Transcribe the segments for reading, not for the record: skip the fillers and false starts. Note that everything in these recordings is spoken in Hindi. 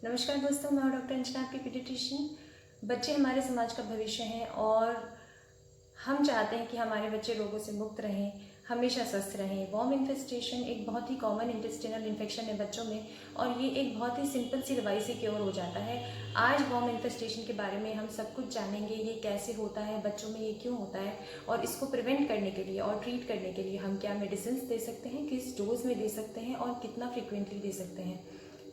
नमस्कार दोस्तों, मैं हूं डॉक्टर अंजना, आपकी पीडियाट्रिशियन। बच्चे हमारे समाज का भविष्य हैं और हम चाहते हैं कि हमारे बच्चे रोगों से मुक्त रहें, हमेशा स्वस्थ रहें। वॉर्म इन्फेस्टेशन एक बहुत ही कॉमन इंटेस्टिनल इन्फेक्शन है बच्चों में और ये एक बहुत ही सिंपल सी दवाई से क्योर हो जाता है। आज वॉर्म इन्फेस्टेशन के बारे में हम सब कुछ जानेंगे, ये कैसे होता है, बच्चों में ये क्यों होता है और इसको प्रिवेंट करने के लिए और ट्रीट करने के लिए हम क्या मेडिसिन दे सकते हैं, किस डोज में दे सकते हैं और कितना फ्रिक्वेंटली दे सकते हैं।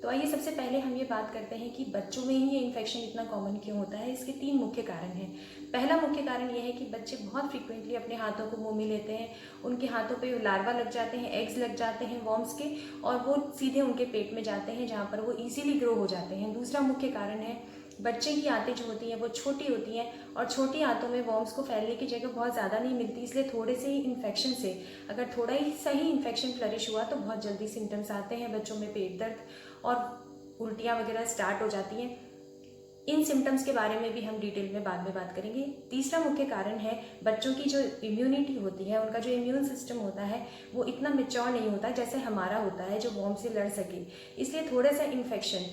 तो आइए सबसे पहले हम ये बात करते हैं कि बच्चों में ही ये इन्फेक्शन इतना कॉमन क्यों होता है। इसके 3 मुख्य कारण हैं। पहला मुख्य कारण ये है कि बच्चे बहुत फ्रीक्वेंटली अपने हाथों को मुंह में लेते हैं, उनके हाथों पे लार्वा लग जाते हैं, एग्स लग जाते हैं वॉर्म्स के, और वो सीधे उनके पेट में जाते हैं जहाँ पर वो इजीली ग्रो हो जाते हैं। दूसरा मुख्य कारण है बच्चे की आंतें जो होती हैं वो छोटी होती हैं और छोटी आंतों में वॉर्म्स को फैलने की जगह बहुत ज़्यादा नहीं मिलती, इसलिए थोड़े से ही इन्फेक्शन से, अगर थोड़ा ही सही इन्फेक्शन फ्लरिश हुआ तो बहुत जल्दी सिम्टम्स आते हैं। बच्चों में पेट दर्द और उल्टियाँ वगैरह स्टार्ट हो जाती हैं। इन सिम्टम्स के बारे में भी हम डिटेल में बाद में बात करेंगे। तीसरा मुख्य कारण है बच्चों की जो इम्यूनिटी होती है, उनका जो इम्यून सिस्टम होता है वो इतना मेच्योर नहीं होता जैसे हमारा होता है जो वॉर्म से लड़ सके, इसलिए थोड़ा सा इन्फेक्शन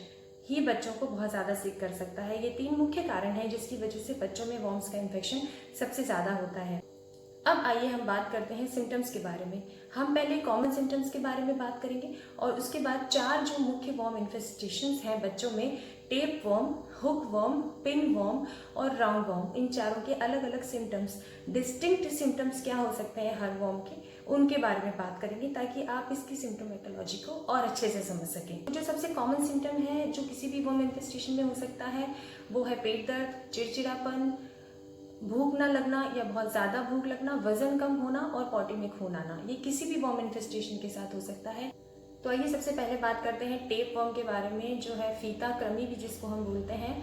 ही बच्चों को बहुत ज़्यादा सिक कर सकता है। ये 3 मुख्य कारण हैं जिसकी वजह से बच्चों में वॉर्म्स का इन्फेक्शन सबसे ज़्यादा होता है। अब आइए हम बात करते हैं सिम्टम्स के बारे में। हम पहले कॉमन सिम्टम्स के बारे में बात करेंगे और उसके बाद 4 जो मुख्य वॉर्म इन्फेस्टेशंस हैं बच्चों में, tape worm, hook worm, pin worm और राउंड वॉर्म, इन चारों के अलग अलग सिम्टम्स, डिस्टिंक्ट सिम्टम्स क्या हो सकते हैं हर वॉर्म के, उनके बारे में बात करेंगे ताकि आप इसकी सिम्टोमेटोलॉजी को और अच्छे से समझ सकें। जो सबसे कॉमन सिम्टम है जो किसी भी वॉर्म इन्फेस्टेशन में हो सकता है वो है पेट दर्द, चिड़चिड़ापन, भूख ना लगना या बहुत ज़्यादा भूख लगना, वजन कम होना और पॉटी में खून आना। ये किसी भी वॉर्म इन्फेस्टेशन के साथ हो सकता है। तो आइए सबसे पहले बात करते हैं टेप वॉर्म के बारे में, जो है फीता कृमि भी जिसको हम बोलते हैं।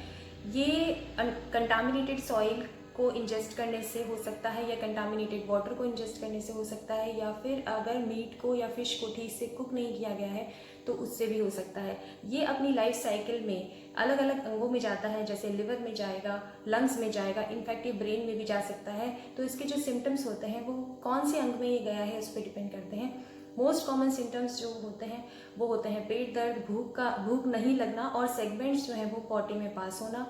ये कंटामिनेटेड सॉइल को इंजेस्ट करने से हो सकता है या कंटामिनेटेड वाटर को इंजेस्ट करने से हो सकता है, या फिर अगर मीट को या फिश को ठीक से कुक नहीं किया गया है तो उससे भी हो सकता है। ये अपनी लाइफ साइकिल में अलग अलग अंगों में जाता है, जैसे लिवर में जाएगा, लंग्स में जाएगा, इनफैक्ट ये ब्रेन में भी जा सकता है। तो इसके जो सिम्टम्स होते हैं वो कौन से अंग में ये गया है उस पर डिपेंड करते हैं। मोस्ट कॉमन सिम्टम्स जो होते हैं वो होते हैं पेट दर्द, भूख नहीं लगना और सेगमेंट्स जो है वो पॉटी में पास होना।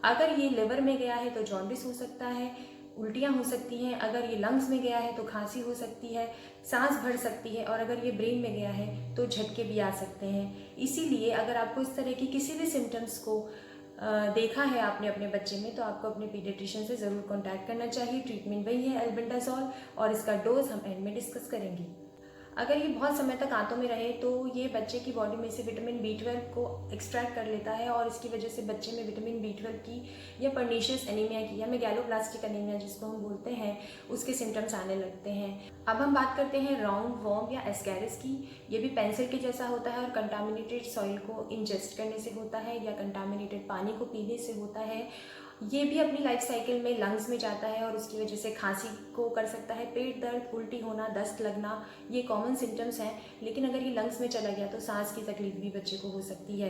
अगर ये लिवर में गया है तो जॉन्डिस हो सकता है, उल्टियाँ हो सकती हैं। अगर ये लंग्स में गया है तो खांसी हो सकती है, सांस भर सकती है, और अगर ये ब्रेन में गया है तो झटके भी आ सकते हैं। इसीलिए अगर आपको इस तरह की किसी भी सिम्टम्स को देखा है आपने अपने बच्चे में तो आपको अपने पीडियाट्रिशियन से ज़रूर कॉन्टैक्ट करना चाहिए। ट्रीटमेंट वही है एल्बेंडाजोल और इसका डोज हम एंड में डिस्कस करेंगे। अगर ये बहुत समय तक आंतों में रहे तो ये बच्चे की बॉडी में से विटामिन B12 को एक्सट्रैक्ट कर लेता है और इसकी वजह से बच्चे में विटामिन B12 की या पर्नीशियस एनीमिया की या मेगैलोब्लास्टिक एनीमिया जिसको हम बोलते हैं उसके सिम्टम्स आने लगते हैं। अब हम बात करते हैं राउंड वॉर्म या एस्कैरिस की। ये भी पेंसिल के जैसा होता है और कंटामिनेटेड सॉइल को इंजेस्ट करने से होता है या कंटामिनेटेड पानी को पीने से होता है। ये भी अपनी लाइफ साइकिल में लंग्स में जाता है और उसकी वजह से खांसी को कर सकता है, पेट दर्द, उल्टी होना, दस्त लगना, ये कॉमन सिम्टम्स हैं। लेकिन अगर ये लंग्स में चला गया तो सांस की तकलीफ भी बच्चे को हो सकती है।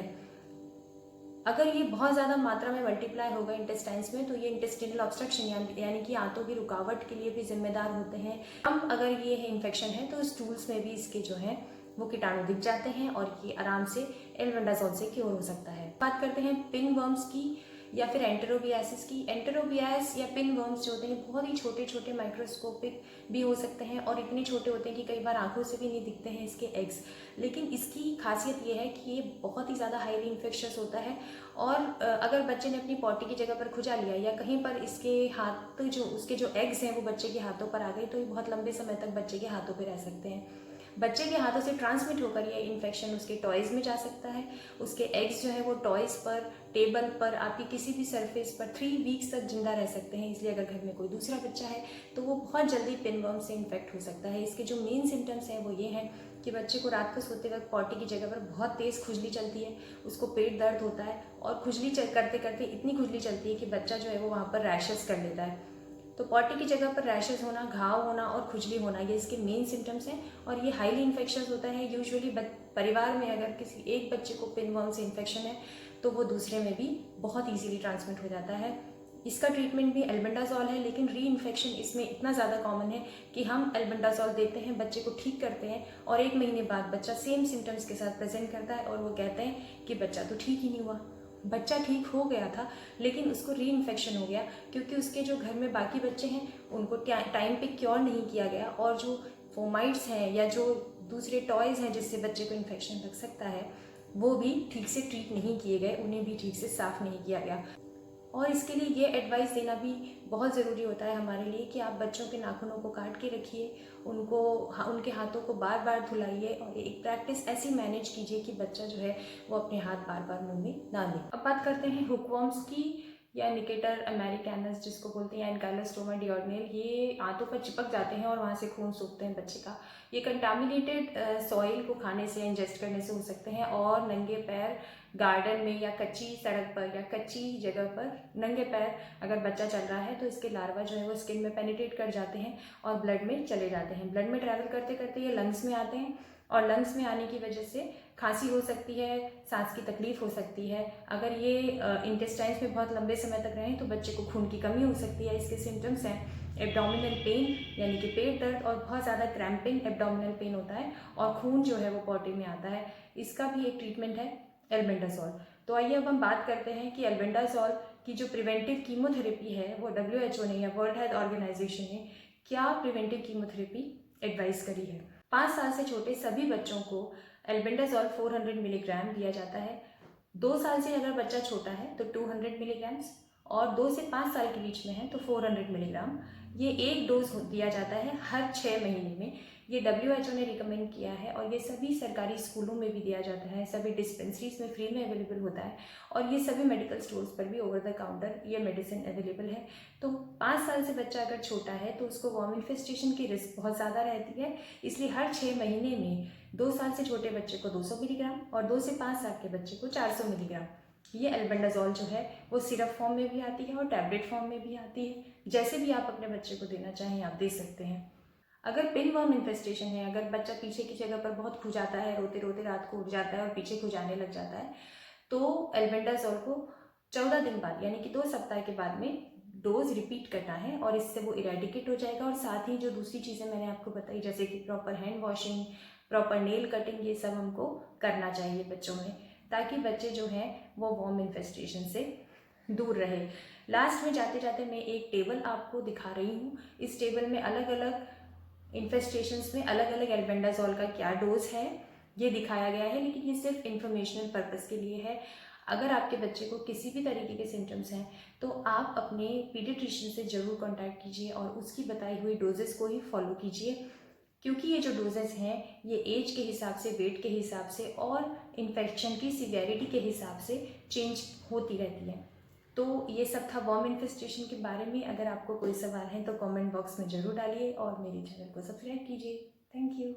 अगर ये बहुत ज़्यादा मात्रा में मल्टीप्लाई होगा इंटेस्टाइन्स में तो ये इंटेस्टिनल ऑब्स्ट्रक्शन यानी कि आंतों की रुकावट के लिए भी जिम्मेदार होते हैं। हम अगर ये इन्फेक्शन है तो स्टूल्स में भी इसके जो है वो कीटाणु दिख जाते हैं और ये आराम से एल्बेंडाजोल से क्योर हो सकता है। बात करते हैं पिन वर्म्स की या फिर एंटेरोबियासिस की। एंटेरोबियास या पिन वर्म्स जो होते हैं बहुत ही छोटे छोटे माइक्रोस्कोपिक भी हो सकते हैं और इतने छोटे होते हैं कि कई बार आंखों से भी नहीं दिखते हैं इसके एग्स। लेकिन इसकी खासियत ये है कि ये बहुत ही ज़्यादा हाईली इन्फेक्शस होता है और अगर बच्चे ने अपनी पॉटी की जगह पर खुजा लिया या कहीं पर इसके हाथ जो उसके जो एग्स हैं वो बच्चे के हाथों पर आ गए तो ये बहुत लंबे समय तक बच्चे के हाथों पर रह सकते हैं। बच्चे के हाथों से ट्रांसमिट होकर ये इन्फेक्शन उसके टॉयज़ में जा सकता है। उसके एग्स जो है वो टॉयज़ पर, टेबल पर, आपकी किसी भी सरफेस पर 3 वीक्स तक जिंदा रह सकते हैं। इसलिए अगर घर में कोई दूसरा बच्चा है तो वो बहुत जल्दी पिनवर्म से इन्फेक्ट हो सकता है। इसके जो मेन सिम्टम्स हैं वो ये हैं कि बच्चे को रात को सोते वक्त पॉटी की जगह पर बहुत तेज़ खुजली चलती है, उसको पेट दर्द होता है और खुजली करते करते इतनी खुजली चलती है कि बच्चा जो है वो वहाँ पर रैशेस कर लेता है। तो पॉटी की जगह पर रैशेस होना, घाव होना और खुजली होना, ये इसके मेन सिम्टम्स हैं और ये हाईली इन्फेक्शस होता है। यूजुअली परिवार में अगर किसी एक बच्चे को पिनवर्म से इन्फेक्शन है तो वो दूसरे में भी बहुत ईजीली ट्रांसमिट हो जाता है। इसका ट्रीटमेंट भी एल्बेंडाजोल है, लेकिन री इन्फेक्शन इसमें इतना ज़्यादा कॉमन है कि हम एल्बेंडाजोल देते हैं, बच्चे को ठीक करते हैं और 1 महीने बाद बच्चा सेम सिम्टम्स के साथ प्रेजेंट करता है और वो कहते हैं कि बच्चा तो ठीक ही नहीं हुआ। बच्चा ठीक हो गया था लेकिन उसको री इन्फेक्शन हो गया क्योंकि उसके जो घर में बाकी बच्चे हैं उनको टाइम पे क्योर नहीं किया गया, और जो फोमाइट्स हैं या जो दूसरे टॉयज़ हैं जिससे बच्चे को इन्फेक्शन लग सकता है वो भी ठीक से ट्रीट नहीं किए गए, उन्हें भी ठीक से साफ़ नहीं किया गया। और इसके लिए ये एडवाइस देना भी बहुत ज़रूरी होता है हमारे लिए कि आप बच्चों के नाखूनों को काट के रखिए, उनके हाथों को बार बार धुलाइए और एक प्रैक्टिस ऐसी मैनेज कीजिए कि बच्चा जो है वो अपने हाथ बार बार मुंह में ना ले। अब बात करते हैं हुकवर्म्स की या निकेटर अमेरिकैनस जिसको बोलते हैं, या एनकाइलोस्टोमा डिओर्डिनल। ये आंतों पर चिपक जाते हैं और वहाँ से खून सूखते हैं बच्चे का। ये कंटामिनेटेड सॉइल को खाने से, इंजेस्ट करने से हो सकते हैं, और नंगे पैर गार्डन में या कच्ची सड़क पर या कच्ची जगह पर नंगे पैर अगर बच्चा चल रहा है तो इसके लार्वा जो है वो स्किन में पेनिट्रेट कर जाते हैं और ब्लड में चले जाते हैं। ब्लड में ट्रैवल करते करते ये लंग्स में आते हैं और लंग्स में आने की वजह से खांसी हो सकती है, सांस की तकलीफ हो सकती है। अगर ये इंटेस्टाइन्स में बहुत लंबे समय तक रहें तो बच्चे को खून की कमी हो सकती है। इसके सिम्टम्स हैं एब्डोमिनल पेन यानी कि पेट दर्द, और बहुत ज़्यादा क्रैम्पिंग एब्डोमिनल पेन होता है और खून जो है वो पॉटी में आता है। इसका भी एक ट्रीटमेंट है एल्बेंडाजोल। तो आइए अब हम बात करते हैं कि एल्बेंडाजोल की जो प्रिवेंटिव कीमोथेरेपी है वो WHO ने या वर्ल्ड हेल्थ ऑर्गेनाइजेशन ने क्या प्रिवेंटिव कीमोथेरेपी एडवाइस करी है। 5 साल से छोटे सभी बच्चों को एल्बेंडाजोल 400 मिलीग्राम दिया जाता है। 2 साल से अगर बच्चा छोटा है तो 200 मिलीग्राम्स, और 2 से 5 साल के बीच में है तो 400 मिलीग्राम। ये एक डोज दिया जाता है हर 6 महीने में। ये WHO ने रिकमेंड किया है और ये सभी सरकारी स्कूलों में भी दिया जाता है, सभी डिस्पेंसरीज में फ्री में अवेलेबल होता है, और ये सभी मेडिकल स्टोर्स पर भी ओवर द काउंटर ये मेडिसिन अवेलेबल है। तो 5 साल से बच्चा अगर छोटा है तो उसको वॉर्म इन्फेस्टेशन की रिस्क बहुत ज़्यादा रहती है, इसलिए हर 6 महीने में 2 साल से छोटे बच्चे को 200 मिलीग्राम और 2 से 5 साल के बच्चे को 400 मिलीग्राम ये एल्बेंडाजोल जो है वो सिरप फॉर्म में भी आती है और टैबलेट फॉर्म में भी आती है। जैसे भी आप अपने बच्चे को देना चाहें आप दे सकते हैं। अगर पिनवर्म इन्फेस्टेशन है, अगर बच्चा पीछे की जगह पर बहुत खुजाता है, रोते रोते रात को उठ जाता है और पीछे खुजाने लग जाता है, तो एल्बेंडाजोल को 14 दिन बाद यानी कि 2 सप्ताह के बाद में डोज रिपीट करना है और इससे वो इरेडिकेट हो जाएगा। और साथ ही जो दूसरी चीज़ें मैंने आपको बताई जैसे कि proper hand washing, proper nail cutting, ये सब हमको करना चाहिए बच्चों में, ताकि बच्चे जो हैं वो वॉर्म इन्फेस्टेशन से दूर रहे। लास्ट में जाते जाते मैं एक टेबल आपको दिखा रही हूँ। इस टेबल में अलग अलग इन्फेस्टेशंस में अलग अलग एल्बेंडाजोल का क्या डोज है ये दिखाया गया है, लेकिन ये सिर्फ इंफॉर्मेशनल पर्पस के लिए है। अगर आपके बच्चे को किसी भी तरीके के सिम्टम्स हैं तो आप अपने पीडियाट्रिशियन से ज़रूर कांटेक्ट कीजिए और उसकी बताई हुई डोजेस को ही फॉलो कीजिए, क्योंकि ये जो डोजेस हैं ये एज के हिसाब से, वेट के हिसाब से और इन्फेक्शन की सीवियरिटी के हिसाब से चेंज होती रहती है। तो ये सब था वॉर्म इन्फेस्टेशन के बारे में। अगर आपको कोई सवाल है तो कमेंट बॉक्स में ज़रूर डालिए और मेरे चैनल को सब्सक्राइब कीजिए। Thank you.